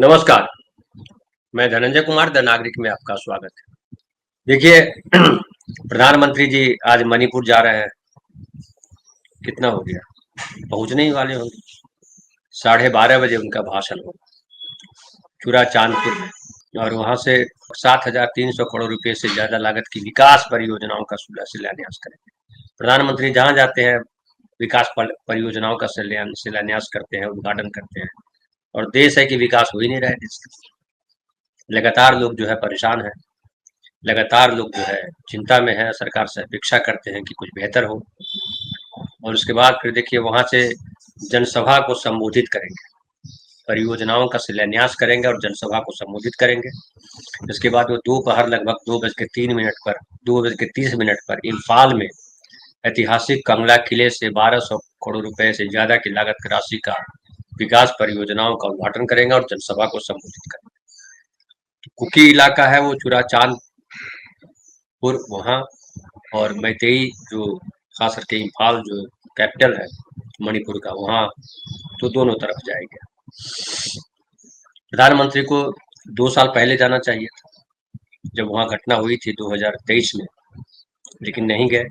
नमस्कार, मैं धनंजय कुमार द नागरिक में आपका स्वागत है। देखिए प्रधानमंत्री जी आज मणिपुर जा रहे हैं। कितना हो गया? पहुँचने ही वाले होंगे। 12:30 बजे उनका भाषण होगा, चूरा चांदपुर में और वहाँ से 7,300 करोड़ रुपए से ज़्यादा लागत की विकास परियोजनाओं का शिलान्यास करेंगे। प्रधानमंत्री जहाँ जाते हैं विकास परियोजनाओं का शिलान्यास करते हैं, उद्घाटन करते हैं और देश है कि विकास हो ही नहीं रहा है देश का। लगातार लोग जो है परेशान हैं, लगातार लोग जो है चिंता में हैं, सरकार से अपेक्षा करते हैं कि कुछ बेहतर हो और उसके बाद फिर देखिए वहाँ से जनसभा को संबोधित करेंगे, परियोजनाओं का शिलान्यास करेंगे और जनसभा को संबोधित करेंगे। इसके बाद वो दोपहर लगभग 2:03 पर 2:30 पर इम्फाल में ऐतिहासिक कंगला किले से 1200 करोड़ रुपए से ज़्यादा की लागत की राशि का विकास परियोजनाओं का उद्घाटन करेंगे और जनसभा को संबोधित करेंगे। कुकी इलाका है वो चूरा चांदपुर वहाँ और मैतेई जो खास करके इम्फाल जो कैपिटल है मणिपुर का वहाँ तो दोनों तरफ जाएंगे। प्रधानमंत्री को 2 साल पहले जाना चाहिए था, जब वहाँ घटना हुई थी 2023 में, लेकिन नहीं गए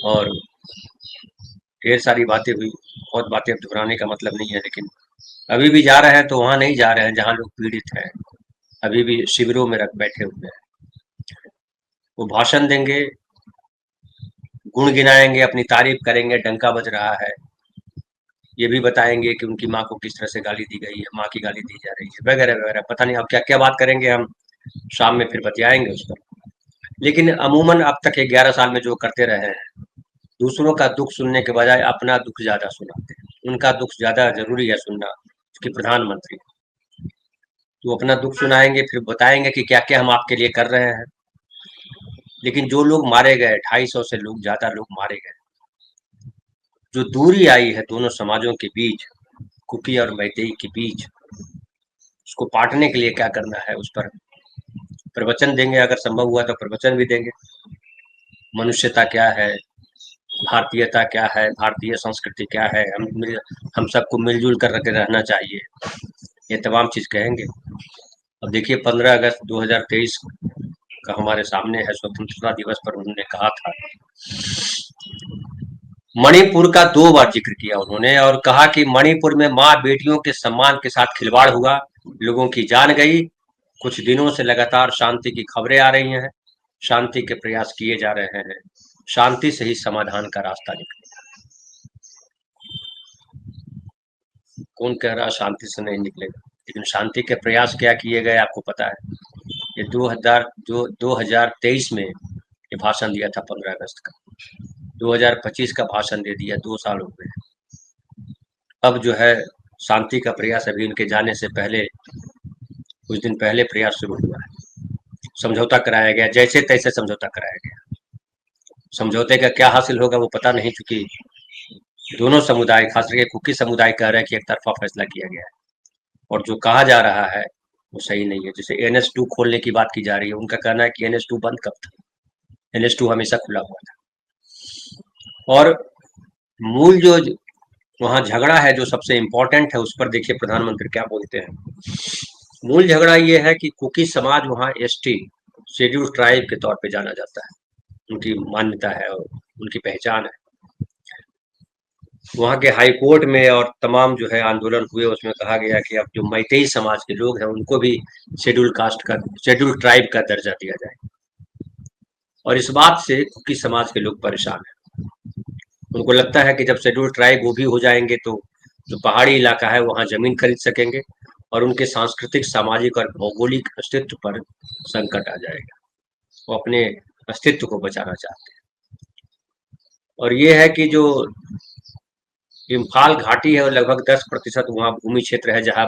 और ढेर सारी बातें हुई। बहुत बातें अब दोहराने का मतलब नहीं है, लेकिन अभी भी जा रहे हैं तो वहाँ नहीं जा रहे हैं जहाँ लोग पीड़ित हैं, अभी भी शिविरों में रख बैठे हुए हैं। वो भाषण देंगे, गुण गिनाएंगे, अपनी तारीफ करेंगे, डंका बज रहा है, ये भी बताएंगे कि उनकी माँ को किस तरह से गाली दी गई है, माँ की गाली दी जा रही है, वगैरह वगैरह। पता नहीं अब क्या क्या बात करेंगे, हम शाम में फिर बतियाएंगे उस पर। लेकिन अमूमन अब तक 11 साल में जो करते रहे हैं, दूसरों का दुख सुनने के बजाय अपना दुख ज्यादा सुनाते हैं। उनका दुख ज्यादा जरूरी है सुनना, कि प्रधानमंत्री तो अपना दुख सुनाएंगे, फिर बताएंगे कि क्या क्या हम आपके लिए कर रहे हैं। लेकिन जो लोग मारे गए, 250 से लोग ज्यादा लोग मारे गए, जो दूरी आई है दोनों समाजों के बीच, कुकी और मैतेई के बीच, उसको पाटने के लिए क्या करना है उस पर प्रवचन देंगे। अगर संभव हुआ तो प्रवचन भी देंगे। मनुष्यता क्या है, भारतीयता क्या है, भारतीय संस्कृति क्या है, हम सबको मिलजुल कर के रहना चाहिए, ये तमाम चीज कहेंगे। अब देखिए 15 अगस्त 2023 का हमारे सामने है, स्वतंत्रता दिवस पर उन्होंने कहा था, मणिपुर का 2 बार जिक्र किया उन्होंने और कहा कि मणिपुर में माँ बेटियों के सम्मान के साथ खिलवाड़ हुआ, लोगों की जान गई। कुछ दिनों से लगातार शांति की खबरें आ रही हैं, शांति के प्रयास किए जा रहे हैं, शांति से ही समाधान का रास्ता निकले। कौन कह रहा शांति से नहीं निकलेगा, लेकिन शांति के प्रयास क्या किए गए आपको पता है। ये 2023 में ये भाषण दिया था 15 अगस्त का, 2025 का भाषण दे दिया, 2 साल हो गए। अब जो है शांति का प्रयास अभी उनके जाने से पहले कुछ दिन पहले प्रयास शुरू हुआ है। समझौता कराया गया, जैसे तैसे समझौता कराया गया। समझौते का क्या हासिल होगा वो पता नहीं, चूंकि दोनों समुदाय, खास करके कुकी समुदाय कह रहे हैं कि एक तरफा फैसला किया गया है और जो कहा जा रहा है वो सही नहीं है। जैसे NH2 खोलने की बात की जा रही है, उनका कहना है कि NH2 बंद कब था, NH2 हमेशा खुला हुआ था। और मूल जो वहाँ झगड़ा है, जो सबसे इम्पोर्टेंट है, उस पर देखिए प्रधानमंत्री क्या बोलते हैं। मूल झगड़ा ये है कि कुकी समाज वहाँ ST शेड्यूल ट्राइब के तौर पे जाना जाता है, उनकी मान्यता है और उनकी पहचान है। वहाँ के हाई कोर्ट में और तमाम जो है आंदोलन हुए, उसमें कहा गया कि अब जो मैतेई समाज के लोग हैं उनको भी शेड्यूल ट्राइब का दर्जा दिया जाए। और इस बात से कुकी समाज के लोग परेशान हैं। उनको लगता है कि जब शेड्यूल ट्राइब वो भी हो जाएंगे तो जो पहाड़ी इलाका है वहाँ जमीन खरीद सकेंगे और उनके सांस्कृतिक, सामाजिक और भौगोलिक अस्तित्व पर संकट आ जाएगा। वो अपने अस्तित्व को बचाना चाहते हैं। और ये है कि जो इम्फाल घाटी है और लगभग 10% वहाँ भूमि क्षेत्र है जहाँ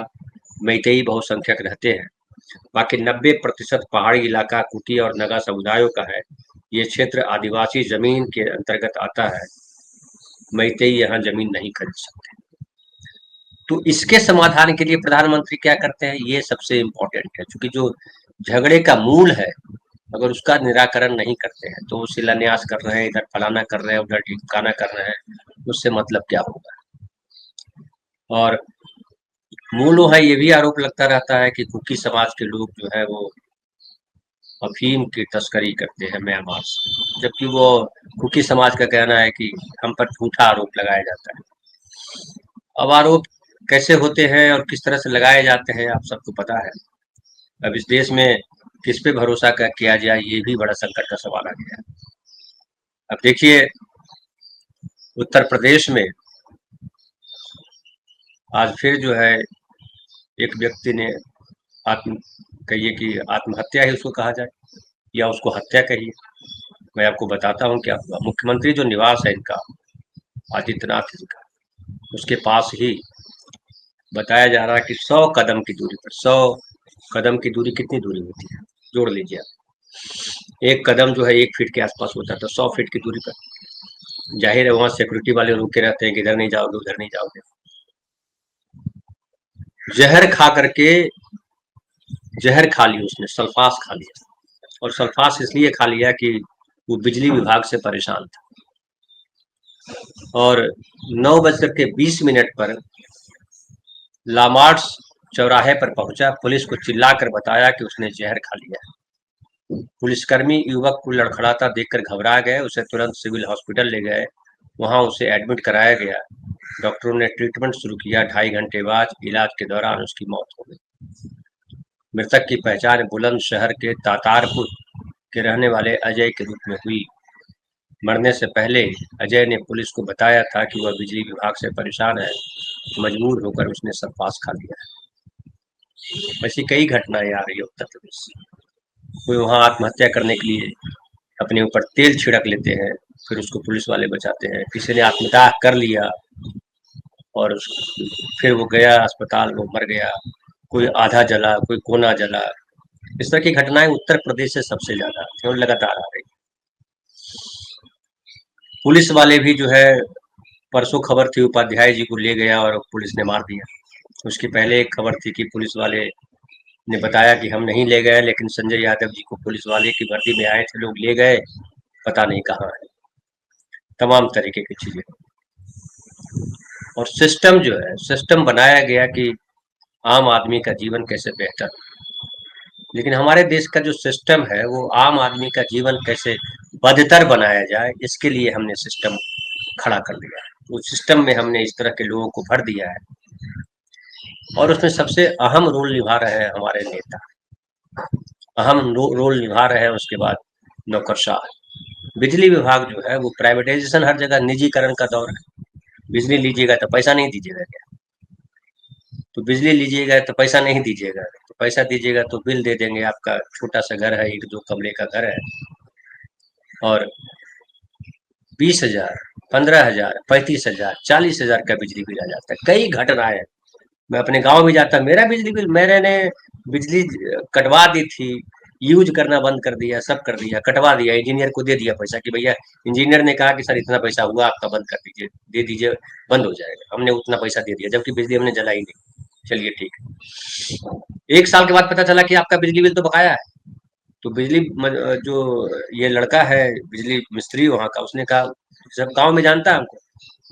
मैतेई बहुसंख्यक रहते हैं। बाकी 90% पहाड़ी इलाका कुकी और नगा समुदायों का है। ये क्षेत्र आदिवासी जमीन के अंतर्गत आता है, मैतेई यहाँ जमीन नहीं खरीद सकते। तो इसके समाधान के लिए प्रधानमंत्री क्या करते हैं, ये सबसे इम्पोर्टेंट है, क्योंकि जो झगड़े का मूल है, अगर उसका निराकरण नहीं करते हैं तो शिलान्यास कर रहे हैं, इधर फलाना कर रहे हैं, उधर ढिमकाना कर रहे हैं, उससे मतलब क्या होगा। और मूल वहाँ ये भी आरोप लगता रहता है कि कुकी समाज के लोग जो है वो अफीम की तस्करी करते हैं म्यांमार से, जबकि वो कुकी समाज का कहना है कि हम पर झूठा आरोप लगाया जाता है। अब आरोप कैसे होते हैं और किस तरह से लगाए जाते हैं आप सबको पता है। अब इस देश में किस पे भरोसा किया जाए, ये भी बड़ा संकट का सवाल आ गया है। अब देखिए, उत्तर प्रदेश में आज फिर जो है एक व्यक्ति ने आत्म कहिए कि आत्महत्या ही उसको कहा जाए या उसको हत्या कहिए। मैं आपको बताता हूँ क्या हुआ। मुख्यमंत्री जो निवास है इनका, आदित्यनाथ जी का, उसके पास ही बताया जा रहा है कि 100 कदम की दूरी पर, 100 कदम की दूरी कितनी दूरी होती है, जोड़ लीजिए आप। एक कदम जो है 1 फीट के आसपास होता है, तो 100 फीट की दूरी पर जाहिर है वहाँ सिक्योरिटी वाले रुके रहते हैं कि इधर नहीं जाओगे, उधर नहीं जाओगे। जहर खा करके, जहर खा ली उसने, सल्फास खा लिया। और सल्फास इसलिए खा लिया कि वो बिजली विभाग से परेशान था। और 9:20 पर लामार्ट्स चौराहे पर पहुंचा, पुलिस को चिल्लाकर बताया कि उसने जहर खा लिया है। पुलिसकर्मी युवक को लड़खड़ाता देखकर घबरा गए, उसे तुरंत सिविल हॉस्पिटल ले गए। वहां उसे एडमिट कराया गया। डॉक्टरों ने ट्रीटमेंट शुरू किया। 2.5 घंटे बाद इलाज के दौरान उसकी मौत हो गई। मृतक की पहचान बुलंदशहर के तातारपुर के रहने वाले अजय के रूप में हुई। मरने से पहले अजय ने पुलिस को बताया था कि वह बिजली विभाग से परेशान है। मजबूर होकर उसने सल्फास खा लिया है। ऐसी कई घटनाएं आ रही है उत्तर प्रदेश से। कोई वहां आत्महत्या करने के लिए अपने ऊपर तेल छिड़क लेते हैं, फिर उसको पुलिस वाले बचाते हैं। किसी ने आत्मदाह कर लिया और फिर वो गया अस्पताल, वो मर गया। कोई आधा जला, कोई कोना जला। इस तरह की घटनाएं उत्तर प्रदेश से सबसे ज्यादा आती हैं और लगातार आ रही। पुलिस वाले भी जो है, परसों खबर थी उपाध्याय जी को ले गया और पुलिस ने मार दिया। उसकी पहले एक खबर थी कि पुलिस वाले ने बताया कि हम नहीं ले गए, लेकिन संजय यादव जी को पुलिस वाले की वर्दी में आए थे लोग, ले गए, पता नहीं कहाँ है। तमाम तरीके की चीजें। और सिस्टम जो है, सिस्टम बनाया गया कि आम आदमी का जीवन कैसे बेहतर हो। लेकिन हमारे देश का जो सिस्टम है वो आम आदमी का जीवन कैसे बदतर बनाया जाए, इसके लिए हमने सिस्टम खड़ा कर दिया है। उस सिस्टम में हमने इस तरह के लोगों को भर दिया है और उसमें सबसे अहम रोल निभा रहे हैं हमारे नेता। अहम रोल निभा रहे हैं। उसके बाद नौकरशाह। बिजली विभाग जो है वो प्राइवेटाइजेशन, हर जगह निजीकरण का दौर है। बिजली लीजिएगा तो पैसा नहीं दीजिएगा क्या? तो बिजली लीजिएगा तो पैसा नहीं दीजिएगा, तो पैसा दीजिएगा तो बिल दे देंगे। आपका छोटा सा घर है, 1-2 कमरे का घर है, और 20,000, 15,000, 35,000, 40,000 का बिजली बिल आ जाता है। कई घटनाएं। मैं अपने गांव में जाता, मेरा बिजली बिल, मैंने बिजली कटवा दी थी, यूज करना बंद कर दिया, सब कर दिया, कटवा दिया, इंजीनियर को दे दिया पैसा कि भैया, इंजीनियर ने कहा कि सर इतना पैसा हुआ आपका, बंद कर दीजिए, दे दीजिए, बंद हो जाएगा। हमने उतना पैसा दे दिया, जबकि बिजली हमने जलाई नहीं। चलिए ठीक है। 1 साल के बाद पता चला कि आपका बिजली बिल तो बकाया है। तो जो ये लड़का है बिजली मिस्त्री वहाँ का, उसने कहा, सब गांव में जानता है हमको।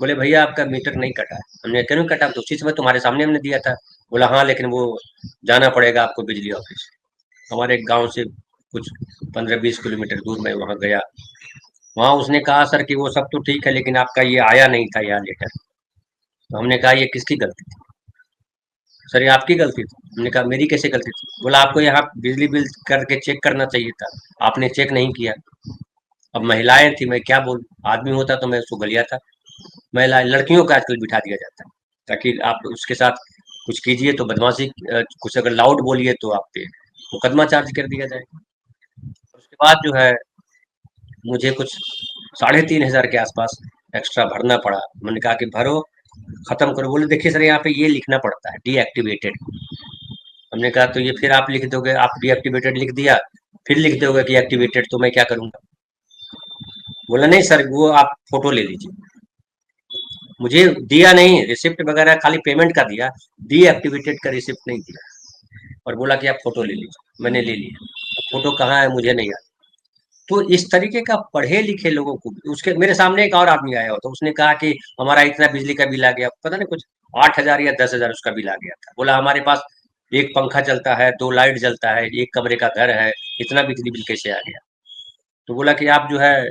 बोले भैया आपका मीटर नहीं कटा है। हमने क्यों कटा? तो उसी समय तुम्हारे सामने हमने दिया था। बोला हाँ, लेकिन वो जाना पड़ेगा आपको बिजली ऑफिस। हमारे गांव से कुछ 15-20 किलोमीटर दूर में वहाँ गया। वहाँ उसने कहा सर कि वो सब तो ठीक है, लेकिन आपका ये आया नहीं था यहाँ लेटर। तो हमने कहा ये किसकी गलती थी? सर ये आपकी गलती थी। हमने कहा मेरी कैसे गलती थी? बोला आपको यहाँ बिजली बिल करके चेक करना चाहिए था, आपने चेक नहीं किया। अब महिलाएं थी, मैं क्या बोलूं, आदमी होता तो मैं उसको गलिया था। महिला लड़कियों को आजकल बिठा दिया जाता है ताकि आप उसके साथ कुछ कीजिए तो बदमाशी, कुछ अगर लाउड बोलिए तो आप पे मुकदमा चार्ज कर दिया जाएगा। उसके बाद जो है मुझे कुछ 3,500 के आसपास एक्स्ट्रा भरना पड़ा। मैंने कहा कि भरो, खत्म करो। बोले देखिए सर यहाँ पे ये लिखना पड़ता है डीएक्टिवेटेड। हमने कहा तो ये फिर आप लिख दोगे, आप डीएक्टिवेटेड लिख दिया, फिर लिख दोगे कि एक्टिवेटेड, तो मैं क्या करूंगा? बोला नहीं सर, वो आप फोटो ले लीजिए। मुझे दिया नहीं रिसिप्ट वगैरह, खाली पेमेंट का दिया, डीएक्टिवेटेड का रिसिप्ट नहीं दिया। और बोला कि आप फोटो ले लीजिए। मैंने ले लिया। फोटो कहाँ है मुझे नहीं आता। तो इस तरीके का पढ़े लिखे लोगों को, उसके मेरे सामने एक और आदमी आया हो तो उसने कहा कि हमारा इतना बिजली का बिल आ गया, पता नहीं कुछ 8,000 या 10,000 उसका बिल आ गया था। बोला हमारे पास एक पंखा चलता है, 2 लाइट जलता है, एक कमरे का घर है, इतना बिजली बिल कैसे आ गया? तो बोला कि आप जो है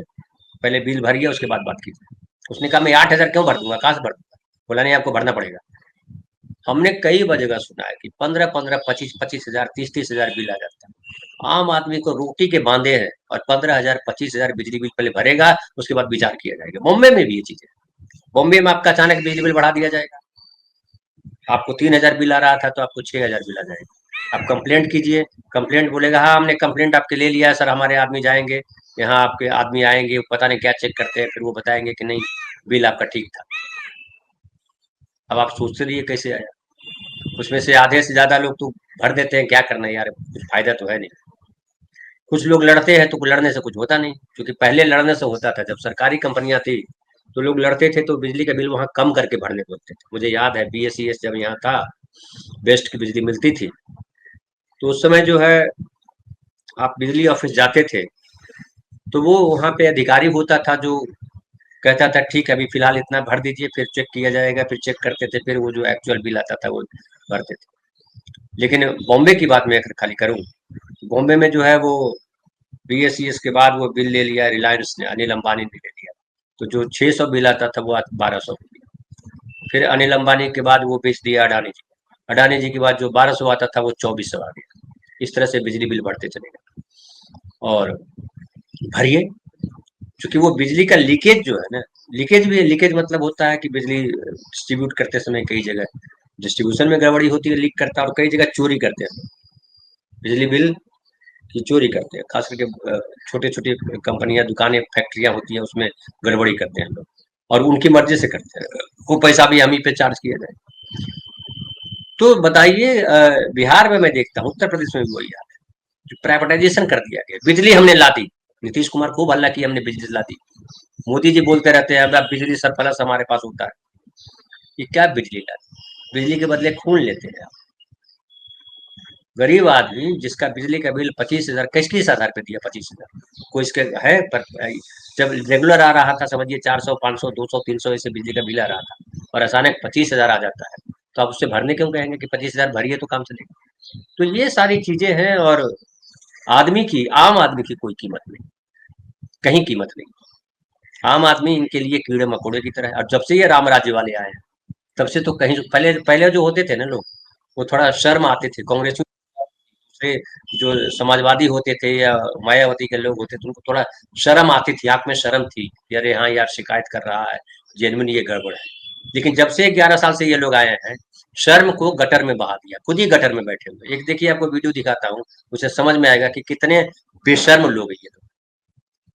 पहले बिल भरिए, उसके बाद बात कीजिए। उसने कहा मैं 8,000 क्यों भर दूंगा, कहाँ से भर दूंगा? बोला नहीं, आपको भरना पड़ेगा। हमने कई जगह सुना है कि 15-15, 25-25 हजार, 30-30 हजार बिल आ जाता है। आम आदमी को रोटी के बांधे हैं, और 15,000, 25,000 बिजली बिल पहले भरेगा, उसके बाद विचार किया जाएगा। बॉम्बे में भी ये चीज है। बॉम्बे में आपका अचानक बिजली बिल बढ़ा दिया जाएगा। आपको 3,000 बिल आ रहा था तो आपको 6,000 बिल आ जाएगा। आप कंप्लेंट कीजिए, कंप्लेंट बोलेगा हाँ हमने कंप्लेंट आपके ले लिया है सर, हमारे आदमी जाएंगे, यहाँ आपके आदमी आएंगे, पता नहीं क्या चेक करते हैं, फिर वो बताएंगे कि नहीं बिल आपका ठीक था। अब आप सोचते रहिए कैसे आया। उसमें से आधे से ज्यादा लोग तो भर देते हैं, क्या करना है यार, कुछ फायदा तो है नहीं। कुछ लोग लड़ते हैं तो लड़ने से कुछ होता नहीं, क्योंकि पहले लड़ने से होता था। जब सरकारी कंपनियां थी तो लोग लड़ते थे तो बिजली का बिल वहां कम करके भरने पड़ते थे। मुझे याद है बीएसईएस जब यहाँ था, बेस्ट की बिजली मिलती थी, तो उस समय जो है आप बिजली ऑफिस जाते थे तो वो वहां पे अधिकारी होता था जो कहता था ठीक है अभी फिलहाल इतना भर दीजिए, फिर चेक किया जाएगा, फिर चेक करते थे, फिर वो जो एक्चुअल बिल आता था वो भरते थे। लेकिन बॉम्बे की बात मैं अगर खाली करूं, बॉम्बे में जो है वो बीएसईएस के बाद वो बिल ले लिया रिलायंस ने, अनिल अंबानी ने ले लिया। तो जो 600 बिल आता था वो 1200 हो गया। फिर अनिल अंबानी के बाद वो बेच दिया अडानी जी। अडानी जी के बाद जो 1200 आता था वो 2400 आ गया। इस तरह से बिजली बिल बढ़ते चले गए। और भरिए, क्योंकि वो बिजली का लीकेज जो है ना, लीकेज भी है। लीकेज मतलब होता है कि बिजली डिस्ट्रीब्यूट करते समय कई जगह डिस्ट्रीब्यूशन में गड़बड़ी होती है, लीक करता है, और कई जगह चोरी करते हैं बिजली बिल की, चोरी करते हैं। खास करके छोटे छोटे कंपनियां, दुकानें, फैक्ट्रियां होती हैं, उसमें गड़बड़ी करते हैं लोग, और उनकी मर्जी से करते हैं, वो पैसा भी हम ही पे चार्ज किया जाए। तो बताइए, बिहार में मैं देखता हूँ, उत्तर प्रदेश में भी वही हाल है, प्राइवेटाइजेशन कर दिया गया, बिजली हमने ला दी। नीतीश कुमार खूब हल्ला किया हमने बिजली ला दी। मोदी जी बोलते रहते हैं अब बिजली सरप्लस हमारे पास होता है। ये क्या बिजली ला दी? बिजली के बदले खून लेते हैं आप। गरीब आदमी जिसका बिजली का बिल 25,000, किस किस आधार पे दिया 25,000? कोई इसके है पर? जब रेगुलर आ रहा था, समझिए 400, 500, 200, 300 ऐसे बिजली का बिल आ रहा था, और अचानक 25,000 आ जाता है, तो आप उससे भरने क्यों कहेंगे कि 25,000 भरिए तो काम चलेगा? तो ये सारी चीजें हैं, और आदमी की, आम आदमी की कोई कीमत नहीं, कहीं कीमत नहीं। आम आदमी इनके लिए कीड़े मकोड़े की तरह है। और जब से ये राम राज्य वाले आए हैं, तब से तो कहीं पहले पहले जो होते थे ना लोग, वो थोड़ा शर्म आते थे। कांग्रेस से जो समाजवादी होते थे या मायावती के लोग होते थे, उनको थोड़ा शर्म आती थी, आंख में शर्म थी कि अरे हाँ यार शिकायत कर रहा है, जेनविन ये गड़बड़ है। लेकिन जब से 11 साल से ये लोग आए हैं, शर्म को गटर में बहा दिया, खुद ही गटर में बैठे हुए। एक देखिए आपको वीडियो दिखाता हूँ, उसे समझ में आएगा कि कितने बेशर्म लोग हैं ये लोग।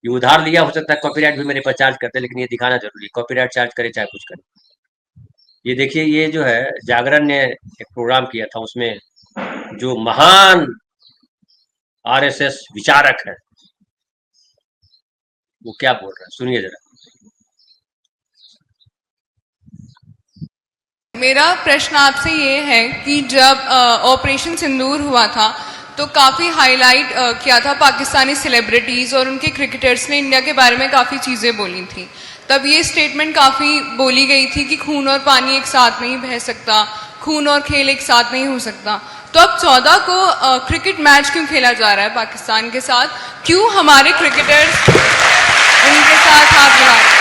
ये उधार लिया, हो सकता है कॉपीराइट भी मेरे पर चार्ज करते, लेकिन ये दिखाना जरूरी है, कॉपीराइट चार्ज करे चाहे कुछ करे। ये देखिए, ये जो है जागरण ने एक प्रोग्राम किया था, उसमें जो महान आरएसएस विचारक है वो क्या बोल रहा है, सुनिए जरा। मेरा प्रश्न आपसे ये है कि जब ऑपरेशन सिंदूर हुआ था तो काफ़ी हाईलाइट किया था पाकिस्तानी सेलिब्रिटीज़ और उनके क्रिकेटर्स ने इंडिया के बारे में काफ़ी चीज़ें बोली थी। तब ये स्टेटमेंट काफ़ी बोली गई थी कि खून और पानी एक साथ नहीं बह सकता, खून और खेल एक साथ नहीं हो सकता। तो अब 14 को क्रिकेट मैच क्यों खेला जा रहा है पाकिस्तान के साथ? क्यों हमारे क्रिकेटर्स उनके साथ हाथ मिला रहे हैं?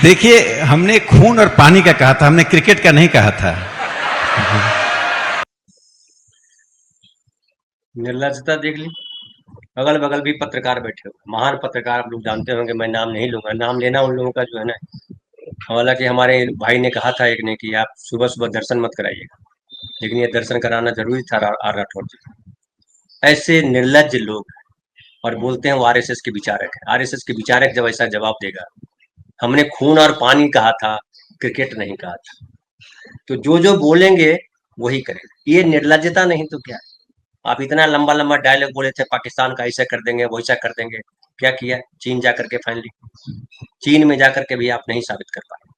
देखिए, हमने खून और पानी का कहा था, हमने क्रिकेट का नहीं कहा था। निर्लजता देख ली। अगल बगल भी पत्रकार बैठे हुए, महान पत्रकार, आप लोग जानते होंगे, मैं नाम नहीं लूंगा, नाम लेना उन लोगों का जो है ना। हालांकि हमारे भाई ने कहा था एक ने कि आप सुबह सुबह दर्शन मत कराइएगा, लेकिन ये दर्शन कराना जरूरी था आर राठौर जी। ऐसे निर्लज लोग, और बोलते हैं वो आरएसएस के विचारक है। आरएसएस के विचारक जब ऐसा जवाब देगा, हमने खून और पानी कहा था, क्रिकेट नहीं कहा था, तो जो जो बोलेंगे वही करेंगे। ये निर्लजता नहीं तो क्या है? आप इतना लंबा लंबा डायलॉग बोले थे, पाकिस्तान का ऐसा कर देंगे वैसा कर देंगे, क्या किया? चीन जाकर के फाइनली, चीन में जाकर के भी आप नहीं साबित कर पाए।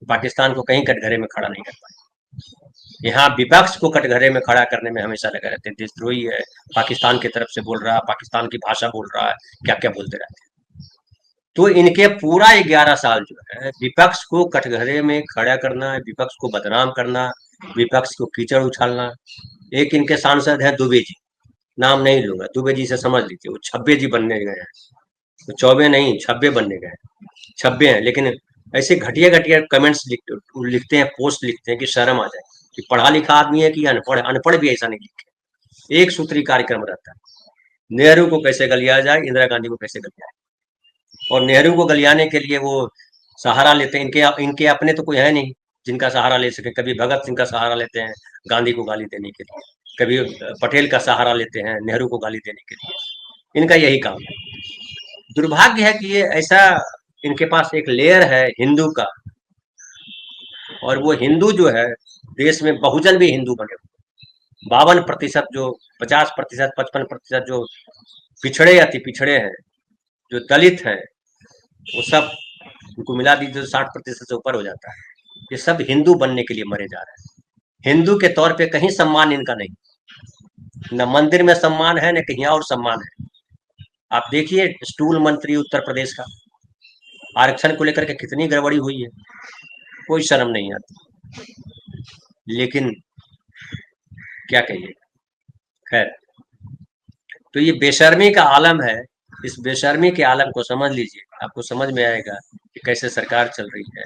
पाकिस्तान को कहीं कटघरे में खड़ा नहीं कर पाए। यहाँ विपक्ष को कटघरे में खड़ा करने में हमेशा लगे रहते हैं, देशद्रोही है, पाकिस्तान की तरफ से बोल रहा है, पाकिस्तान की भाषा बोल रहा है, क्या क्या बोलते रहते हैं। तो इनके पूरा 11 साल जो है विपक्ष को कटघरे में खड़ा करना, विपक्ष को बदनाम करना, विपक्ष को कीचड़ उछालना। एक इनके सांसद है दुबे जी, नाम नहीं लूंगा, दुबे जी से समझ लीजिए, वो छब्बे जी बनने गए हैं, तो चौबे नहीं छब्बे बनने गए, छब्बे हैं, लेकिन ऐसे घटिया घटिया कमेंट्स लिखते हैं, पोस्ट लिखते हैं कि शर्म आ जाए कि पढ़ा लिखा आदमी है कि अनपढ़, अनपढ़ भी ऐसा नहीं लिखे। एक सूत्री कार्यक्रम रहता है, नेहरू को कैसे गलिया जाए, इंदिरा गांधी को कैसे गलिया जाए, और नेहरू को गलियाने के लिए वो सहारा लेते हैं, इनके अपने तो कोई है नहीं जिनका सहारा ले सके। कभी भगत सिंह का सहारा लेते हैं गांधी को गाली देने के लिए, कभी पटेल का सहारा लेते हैं नेहरू को गाली देने के लिए। इनका यही काम है। दुर्भाग्य है कि ये ऐसा, इनके पास एक लेयर है हिंदू का, और वो हिंदू जो है देश में बहुजन भी हिंदू बने हुए। 52% जो 50%, 55% जो पिछड़े अति पिछड़े हैं, जो दलित हैं, वो सब उनको मिला दीजिए तो 60% से ऊपर हो जाता है। ये सब हिंदू बनने के लिए मरे जा रहे हैं। हिंदू के तौर पे कहीं सम्मान इनका नहीं, न मंदिर में सम्मान है न कहीं और सम्मान है। आप देखिए स्टूल मंत्री उत्तर प्रदेश का, आरक्षण को लेकर के कितनी गड़बड़ी हुई है, कोई शर्म नहीं आती। लेकिन क्या कहिए, खैर, तो ये बेशर्मी का आलम है। इस बेशर्मी के आलम को समझ लीजिए, आपको समझ में आएगा कि कैसे सरकार चल रही है,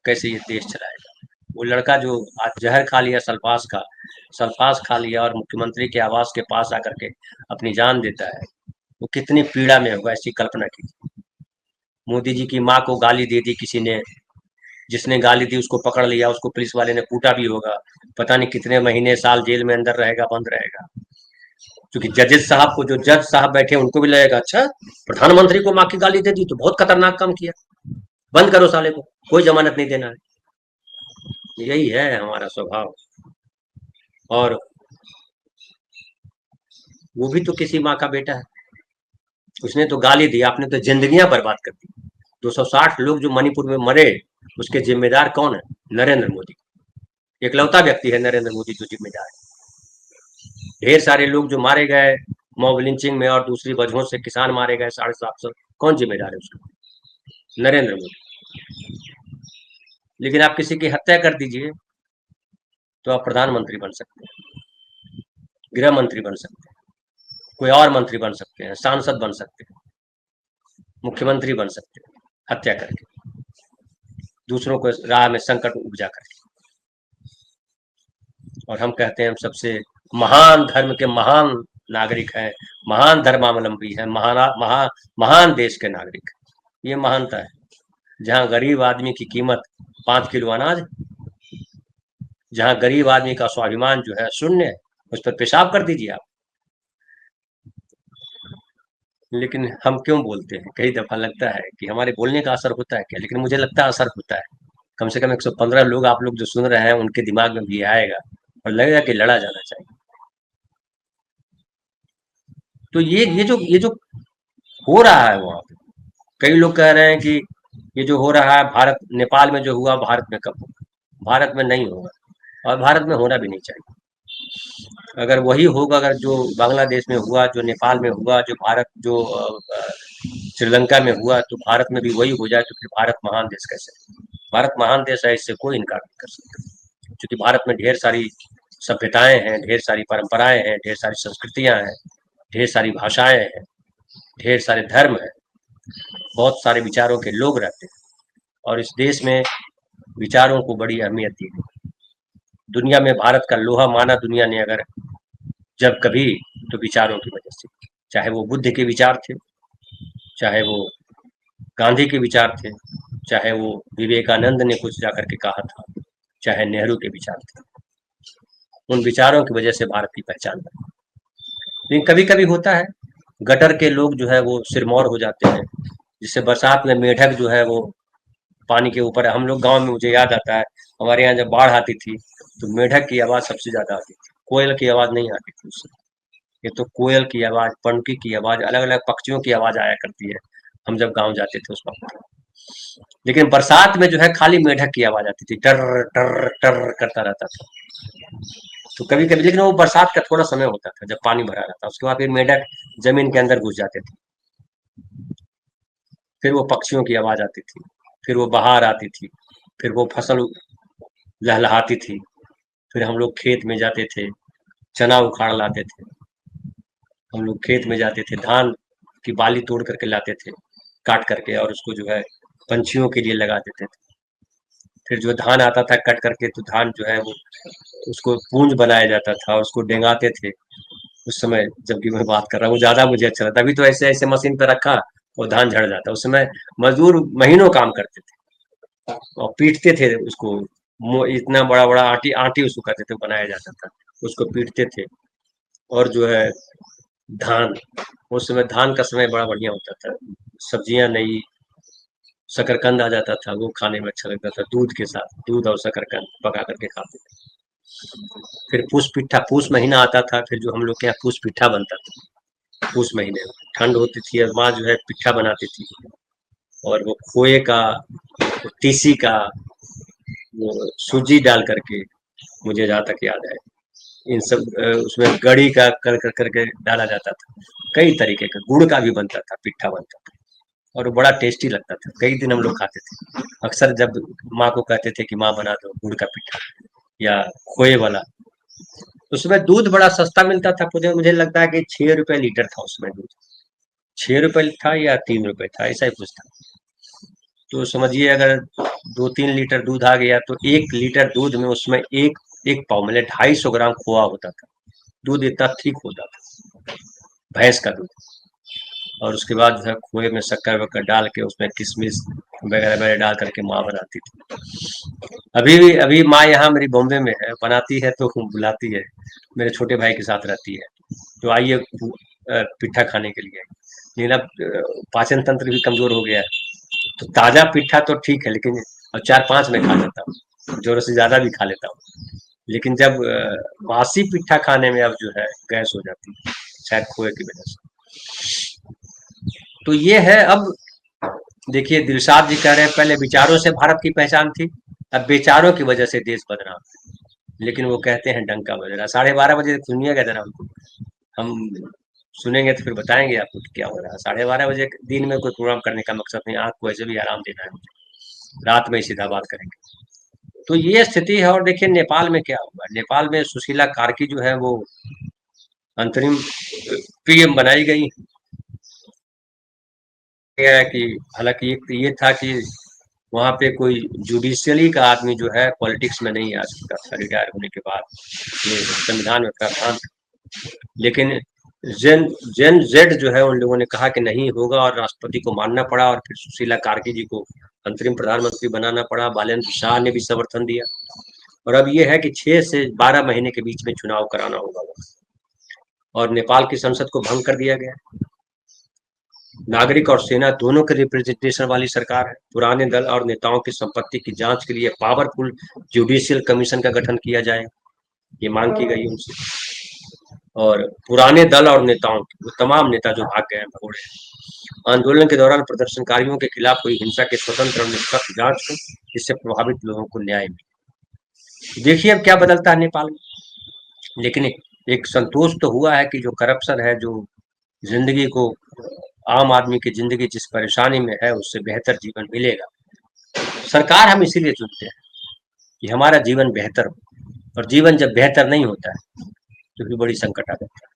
कैसे ये देश चलाएगा। वो लड़का जो आज जहर खा लिया सल्फास खा लिया और मुख्यमंत्री के आवास के पास आकर के अपनी जान देता है, वो कितनी पीड़ा में होगा, ऐसी कल्पना कीजिए। मोदी जी की माँ को गाली दे दी किसी ने, जिसने गाली दी उसको पकड़ लिया, उसको पुलिस वाले ने कूटा भी होगा, पता नहीं कितने महीने साल जेल में अंदर रहेगा, बंद रहेगा। क्योंकि जजेस साहब को, जो जज साहब बैठे उनको भी लगेगा, अच्छा प्रधानमंत्री को माँ की गाली दे दी तो बहुत खतरनाक काम किया, बंद करो साले को, कोई जमानत नहीं देना है। यही है हमारा स्वभाव। और वो भी तो किसी माँ का बेटा है, उसने तो गाली दी, आपने तो जिंदगियां बर्बाद कर दी। 260 लोग जो मणिपुर में मरे, उसके जिम्मेदार कौन है? नरेंद्र मोदी, इकलौता व्यक्ति है नरेंद्र मोदी जो जिम्मेदार है। ढेर सारे लोग जो मारे गए मॉब लिंचिंग में और दूसरी वजहों से, किसान मारे गए 750, कौन जिम्मेदार है उसका? नरेंद्र मोदी। लेकिन आप किसी की हत्या कर दीजिए तो आप प्रधानमंत्री बन सकते हैं, गृह मंत्री बन सकते हैं, कोई और मंत्री बन सकते हैं, सांसद बन सकते हैं, मुख्यमंत्री बन सकते हैं, हत्या करके, दूसरों को राह में संकट उपजा करके। और हम कहते हैं हम सबसे महान धर्म के महान नागरिक हैं, महान धर्मावलंबी हैं, महान देश के नागरिक। ये महानता है, जहां गरीब आदमी की कीमत 5 किलो अनाज, जहां गरीब आदमी का स्वाभिमान जो है शून्य है, उस पर पेशाब कर दीजिए आप। लेकिन हम क्यों बोलते हैं? कई दफा लगता है कि हमारे बोलने का असर होता है क्या, लेकिन मुझे लगता है असर होता है। कम से कम 115 लोग, आप लोग जो सुन रहे हैं, उनके दिमाग में भी आएगा और लगेगा कि लड़ा जाना चाहिए। तो ये जो हो रहा है वहां पे, कई लोग कह रहे हैं कि ये जो हो रहा है भारत नेपाल में जो हुआ, भारत में कब होगा? भारत में नहीं होगा, और भारत में होना भी नहीं चाहिए। अगर वही होगा, अगर जो बांग्लादेश में हुआ, जो नेपाल में हुआ, जो भारत, जो श्रीलंका में हुआ, तो भारत में भी वही हो जाए, तो फिर भारत महान देश कैसे? भारत महान देश है, इससे कोई इनकार नहीं कर सकता। क्योंकि भारत में ढेर सारी सभ्यताएं हैं, ढेर सारी परंपराएं हैं, ढेर सारी संस्कृतियां हैं, ढेर सारी भाषाएं हैं, ढेर सारे धर्म हैं, बहुत सारे विचारों के लोग रहते हैं, और इस देश में विचारों को बड़ी अहमियत दी गई। दुनिया में भारत का लोहा माना दुनिया ने अगर जब कभी, तो विचारों की वजह से, चाहे वो बुद्ध के विचार थे, चाहे वो गांधी के विचार थे, चाहे वो विवेकानंद ने कुछ जाकर के कहा था, चाहे नेहरू के विचार थे, उन विचारों की वजह से भारत की पहचान बनी। लेकिन कभी कभी होता है, गटर के लोग जो है वो सिरमौर हो जाते हैं, जिससे बरसात में मेढक जो है वो पानी के ऊपर। हम लोग गांव में, मुझे याद आता है, हमारे यहाँ जब बाढ़ आती थी तो मेढक की आवाज़ सबसे ज़्यादा आती थी, कोयल की आवाज़ नहीं आती थी उससे। ये तो कोयल की आवाज़, पंकी की आवाज़, अलग अलग पक्षियों की आवाज़ आया करती है हम जब गाँव जाते थे उस वक्त। लेकिन बरसात में जो है खाली मेढक की आवाज आती थी, टर टर टर करता रहता था। तो कभी कभी, लेकिन वो बरसात का थोड़ा समय होता था जब पानी भरा रहता, उसके बाद फिर मेढक जमीन के अंदर घुस जाते थे। फिर वो पक्षियों की आवाज आती थी, फिर वो बहार आती थी, फिर वो फसल लहलहाती थी। फिर हम लोग खेत में जाते थे, चना उखाड़ लाते थे। हम लोग खेत में जाते थे, धान की बाली तोड़ करके लाते थे, काट करके, और उसको जो है पंछियों के लिए लगा देते थे। फिर जो धान आता था कट करके, तो धान जो है वो उसको पूंज बनाया जाता था और उसको डेंगाते थे। उस समय जबकि मैं बात कर रहा हूँ, ज्यादा मुझे अच्छा लगता। अभी तो ऐसे ऐसे मशीन पे रखा और धान झड़ जाता। उस समय मजदूर महीनों काम करते थे और पीटते थे उसको। इतना बड़ा बड़ा आटी आटी उसको कहते थे, बनाया जाता था, उसको पीटते थे। और जो है धान, उस समय धान का समय बड़ा बढ़िया होता था, सब्जियां नई, शकरकंद आ जाता था, वो खाने में अच्छा लगता था, दूध के साथ, दूध और शकरकंद पका करके खाते थे। फिर पूस पिट्ठा, पूस महीना आता था, फिर जो हम लोग के यहाँ पूस पिट्ठा बनता था। पूस महीने में ठंड होती थी और माँ जो है पिट्ठा बनाती थी, और वो खोए का, तीसी का, वो सूजी डाल करके, मुझे जहाँ तक याद है, इन सब उसमें गड़ी का कर करके डाला जाता था। कई तरीके का गुड़ का भी बनता था, पिट्ठा बनता था, और वो बड़ा टेस्टी लगता था। कई दिन हम लोग खाते थे। अक्सर जब माँ को कहते थे कि माँ बना दो गुड़ का पिट्ठा या खोए वाला। उसमें दूध बड़ा सस्ता मिलता था, मुझे मुझे लगता है कि 6 रुपए लीटर था उसमें दूध। 6 रुपए था या 3 रुपए था, ऐसा ही कुछ था। तो समझिए अगर 2-3 लीटर दूध आ गया, तो 1 लीटर दूध में उसमें एक एक पाव मतलब 250 ग्राम खोआ होता था। दूध इतना थिक होता था, भैंस का दूध। और उसके बाद जो है खोए में शक्कर वक्कर डाल के, उसमें किशमिश वगैरह वगैरह डाल करके माँ बनाती थी। अभी माँ यहाँ मेरी बॉम्बे में है, बनाती है तो बुलाती है, मेरे छोटे भाई के साथ रहती है, तो आइए पिट्ठा खाने के लिए। लेकिन अब पाचन तंत्र भी कमजोर हो गया है, तो ताजा पिट्ठा तो ठीक है, लेकिन अब 4-5 में खा लेता हूँ, जरूरत से ज्यादा भी खा लेता हूँ। लेकिन जब बासी पिट्ठा खाने में अब जो है गैस हो जाती है, शायद खोए की वजह से। तो ये है। अब देखिए, दिलशाद जी कह रहे हैं पहले विचारों से भारत की पहचान थी, अब विचारों की वजह से देश बदनाम। लेकिन वो कहते हैं डंका बज रहा, 12:30 बजे सुनिएगा जरा उनको, हम सुनेंगे तो फिर बताएंगे आपको कि क्या हो रहा है। 12:30 बजे दिन में कोई प्रोग्राम करने का मकसद नहीं, आँख को ऐसे भी आराम देना है मुझे, रात में ही सीधा बात करेंगे। तो ये स्थिति है। और देखिए नेपाल में क्या हुआ, नेपाल में सुशीला कार्की जो है वो अंतरिम पीएम बनाई गई है। कि हालांकि एक तो ये था कि वहाँ पे कोई जुडिशियली का आदमी जो है पॉलिटिक्स में नहीं आ सकता था रिटायर होने के बाद, ये संविधान में प्रावधान था। लेकिन जेन जेन जेड जो है उन लोगों ने कहा कि नहीं होगा, और राष्ट्रपति को मानना पड़ा, और फिर सुशीला कार्की जी को अंतरिम प्रधानमंत्री बनाना पड़ा। बालेंद्र शाह ने भी समर्थन दिया, और अब ये है कि 6 से 12 महीने के बीच में चुनाव कराना होगा, और नेपाल की संसद को भंग कर दिया गया। नागरिक और सेना दोनों के रिप्रेजेंटेशन वाली सरकार है। पुराने दल और नेताओं की संपत्ति की जांच के लिए पावरफुल जुडिशियल कमीशन का गठन किया जाए, ये मांग की गई उनसे। और पुराने दल और नेताओं की, वो तमाम नेता जो भाग गए हैं, भगोड़े हैं, आंदोलन के दौरान प्रदर्शनकारियों के खिलाफ हुई हिंसा के स्वतंत्र और निष्पक्ष जांच हो, जिससे प्रभावित लोगों को न्याय मिले। देखिए अब क्या बदलता है नेपाल में। लेकिन एक संतोष तो हुआ है कि जो करप्शन है, जो जिंदगी को, आम आदमी की जिंदगी जिस परेशानी में है, उससे बेहतर जीवन मिलेगा। सरकार हम इसीलिए चुनते हैं कि हमारा जीवन बेहतर हो, और जीवन जब बेहतर नहीं होता है तो फिर बड़ी संकट आ जाता है,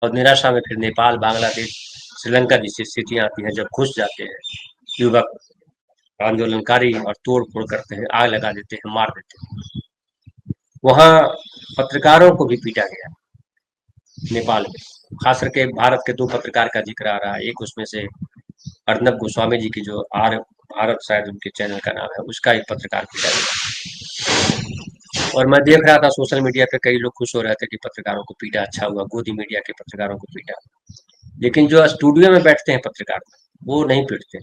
और निराशा में फिर नेपाल, बांग्लादेश, श्रीलंका जैसी स्थितियां आती हैं, जब घुस जाते हैं युवक, आंदोलनकारी, और तोड़ फोड़ करते हैं, आग लगा देते हैं, मार देते हैं। वहाँ पत्रकारों को भी पीटा गया नेपाल में, खास करके भारत के 2 पत्रकार का जिक्र आ रहा है। एक उसमें से अर्नब गोस्वामी जी की, जो आर भारत शायद उनके चैनल का नाम है, उसका एक पत्रकार पीटा गया। और मैं देख रहा था सोशल मीडिया पे कई लोग खुश हो रहे थे कि पत्रकारों को पीटा, अच्छा हुआ, गोदी मीडिया के पत्रकारों को पीटा। लेकिन जो स्टूडियो में बैठते हैं पत्रकार, वो नहीं पीटते,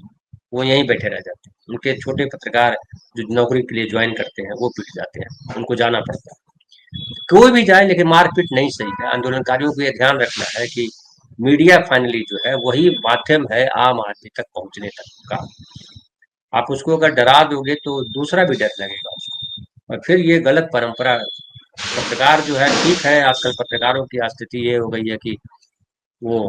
वो यहीं बैठे रह जाते हैं। उनके छोटे पत्रकार जो नौकरी के लिए ज्वाइन करते हैं, वो पीट जाते हैं, उनको जाना पड़ता है। कोई भी जाए, लेकिन मारपीट नहीं सही है। आंदोलनकारियों को यह ध्यान रखना है कि मीडिया फाइनली जो है वही माध्यम है आम आदमी तक पहुंचने तक का। आप उसको अगर डरा दोगे तो दूसरा भी डर लगेगा उसको, और फिर ये गलत परंपरा। पत्रकार जो है, ठीक है, आजकल पत्रकारों की स्थिति ये हो गई है कि वो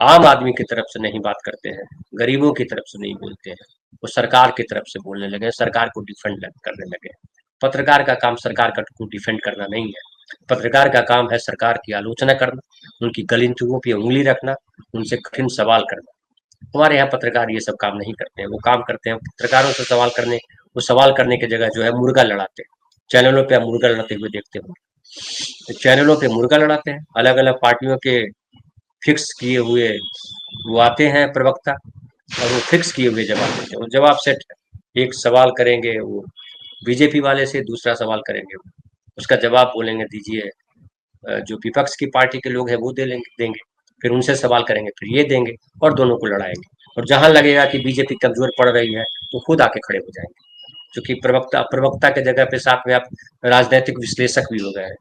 आम आदमी की तरफ से नहीं बात करते हैं, गरीबों की तरफ से नहीं बोलते हैं, वो सरकार की तरफ से बोलने लगे, सरकार को डिफेंड करने लगे। पत्रकार का काम सरकार को डिफेंड करना नहीं है, पत्रकार का काम है सरकार की आलोचना करना, उनकी गलतियों पे उंगली रखना, उनसे कठिन सवाल करना। हमारे यहाँ पत्रकार ये सब काम नहीं करते हैं। वो काम करते हैं पत्रकारों से सवाल करने, वो सवाल करने की जगह जो है मुर्गा लड़ाते हैं। चैनलों पे आप मुर्गा लड़ाते हुए देखते हो, तो चैनलों पे मुर्गा लड़ाते हैं, अलग अलग पार्टियों के फिक्स किए हुए वो आते हैं प्रवक्ता, और वो फिक्स किए हुए जवाब देते हैं। वो जवाब सेट है, एक सवाल करेंगे वो बीजेपी वाले से, दूसरा सवाल करेंगे उसका जवाब बोलेंगे दीजिए, जो विपक्ष की पार्टी के लोग हैं वो देंगे, फिर उनसे सवाल करेंगे, फिर ये देंगे, और दोनों को लड़ाएंगे। और जहां लगेगा कि बीजेपी कमजोर पड़ रही है तो खुद आके खड़े हो जाएंगे, क्योंकि प्रवक्ता के जगह पे साथ में आप राजनीतिक विश्लेषक भी हो गए हैं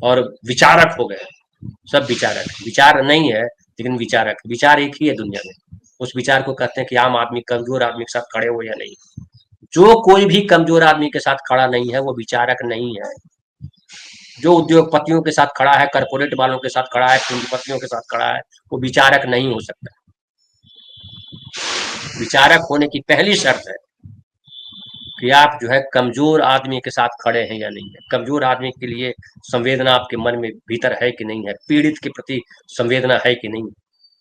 और विचारक हो गए। सब विचारक, विचार नहीं है लेकिन विचारक, विचार एक ही है दुनिया में। उस विचार को कहते हैं कि आम आदमी कमजोर आदमी के साथ खड़े हो या नहीं। जो कोई भी कमजोर आदमी के साथ खड़ा नहीं है वो विचारक नहीं है। जो उद्योगपतियों के साथ खड़ा है, कारपोरेट वालों के साथ खड़ा है, पूंजीपतियों के साथ खड़ा है, वो विचारक नहीं हो सकता। विचारक होने की पहली शर्त है कि आप जो है कमजोर आदमी के साथ खड़े हैं या नहीं है, कमजोर आदमी के लिए संवेदना आपके मन में भीतर है कि नहीं है, पीड़ित के प्रति संवेदना है कि नहीं।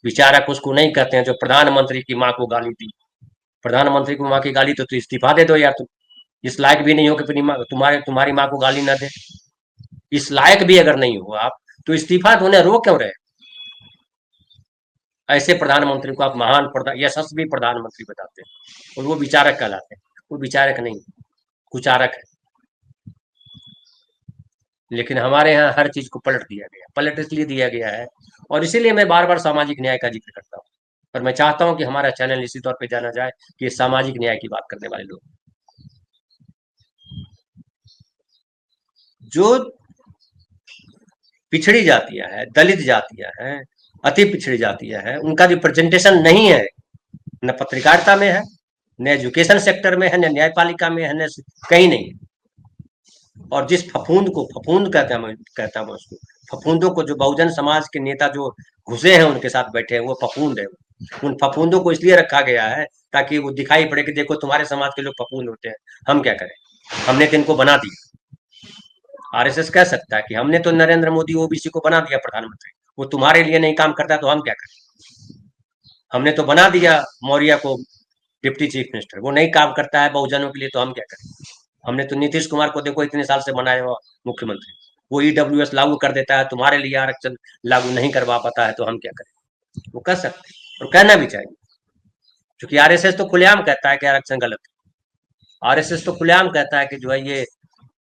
विचारक उसको नहीं कहते हैं जो प्रधानमंत्री की माँ को गाली दी, प्रधानमंत्री को माँ की गाली तो इस्तीफा दे दो यार, तुम इस लायक भी नहीं हो कि तुम्हारी माँ को गाली ना दे। इस लायक भी अगर नहीं हो आप तो इस्तीफा होने रो क्यों रहे। ऐसे प्रधानमंत्री को आप महान यशस्वी प्रधानमंत्री बताते हैं और वो विचारक कहलाते हैं। वो विचारक नहीं, कुचारक है। लेकिन हमारे यहाँ हर चीज को पलट दिया गया, पलट इसलिए दिया गया है, और इसीलिए मैं बार बार सामाजिक न्याय का जिक्र करता हूँ। और मैं चाहता हूँ कि हमारा चैनल इसी तौर पे जाना जाए कि सामाजिक न्याय की बात करने वाले लोग, जो पिछड़ी जातियां हैं, दलित जातियां हैं, अति पिछड़ी जातियां हैं, उनका रिप्रेजेंटेशन नहीं है, न पत्रकारिता में है, न एजुकेशन सेक्टर में है, न न्यायपालिका में है, न कहीं नहीं। और जिस फफूंद कहता हूँ उसको, फफूंदों को, जो बहुजन समाज के नेता जो घुसे हैं उनके साथ बैठे हैं, वो फफूंद है। उन फफूंदों को इसलिए रखा गया है ताकि वो दिखाई पड़े कि देखो तुम्हारे समाज के लोग फफूंद होते हैं, हम क्या करें, हमने तो इनको बना दिया। आरएसएस कह सकता है कि हमने तो नरेंद्र मोदी ओबीसी को बना दिया प्रधानमंत्री, वो तुम्हारे लिए नहीं काम करता तो हम क्या करें। हमने तो बना दिया मौर्य को डिप्टी चीफ मिनिस्टर, वो नहीं काम करता है बहुजनों के लिए तो हम क्या करें। हमने तो नीतीश कुमार को देखो इतने साल से बनाया हुआ मुख्यमंत्री, वो ईडब्ल्यूएस लागू कर देता है, तुम्हारे लिए आरक्षण लागू नहीं करवा पाता है तो हम क्या करें। वो कह सकते हैं और कहना भी चाहिए, क्योंकि आरएसएस तो खुलेआम कहता है कि आरक्षण गलत है। आरएसएस तो खुलेआम कहता है कि जो है ये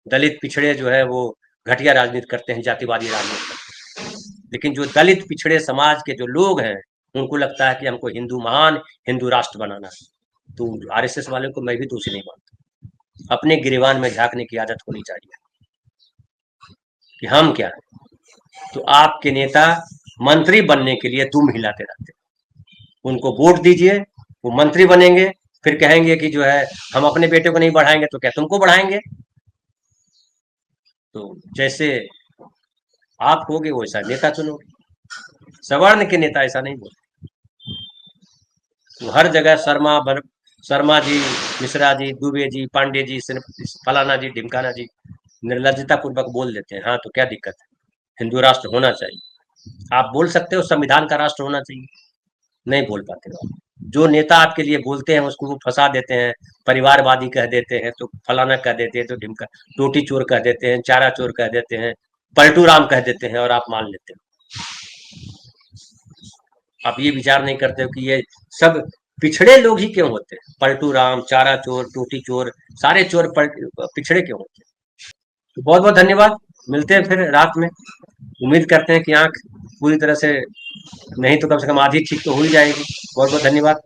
दलित पिछड़े जो है वो घटिया राजनीति करते हैं, जातिवादी राजनीति करते हैं। लेकिन जो दलित पिछड़े समाज के जो लोग हैं उनको लगता है कि हमको हिंदू महान हिंदू राष्ट्र बनाना है। तो आरएसएस वाले को मैं भी दोषी नहीं मानता। अपने गिरेबान में झांकने की आदत होनी चाहिए कि हम क्या है। तो आपके नेता मंत्री बनने के लिए दुम हिलाते रहते हैं, उनको वोट दीजिए, वो मंत्री बनेंगे, फिर कहेंगे कि जो है हम अपने बेटे को नहीं बढ़ाएंगे तो क्या तुमको बढ़ाएंगे। तो जैसे आप होगे वैसा नेता चुनोगे। सवर्ण के नेता ऐसा नहीं बोलते। तो हर जगह शर्मा जी, मिश्रा जी, दुबे जी, पांडे जी, फलाना जी, ढिमकाना जी निर्लजता पूर्वक बोल देते हैं। हाँ तो क्या दिक्कत है, हिंदू राष्ट्र होना चाहिए। आप बोल सकते हो संविधान का राष्ट्र होना चाहिए, नहीं बोल पाते हो। जो नेता आपके लिए बोलते हैं उसको वो फंसा देते हैं, परिवारवादी कह देते हैं, तो फलाना कह देते हैं, तो ढिमका टोटी चोर कह देते हैं, चारा चोर कह देते हैं, पलटू राम कह देते हैं, और आप मान लेते हो। आप ये विचार नहीं करते हो कि ये सब पिछड़े लोग ही क्यों होते हैं। पलटू राम, चारा चोर, टोटी चोर, सारे चोर पिछड़े क्यों होते हैं। तो बहुत बहुत धन्यवाद, मिलते हैं फिर रात में। उम्मीद करते हैं कि आंख पूरी तरह से नहीं तो कम से कम आधी ठीक तो हो ही जाएगी। बहुत बहुत धन्यवाद।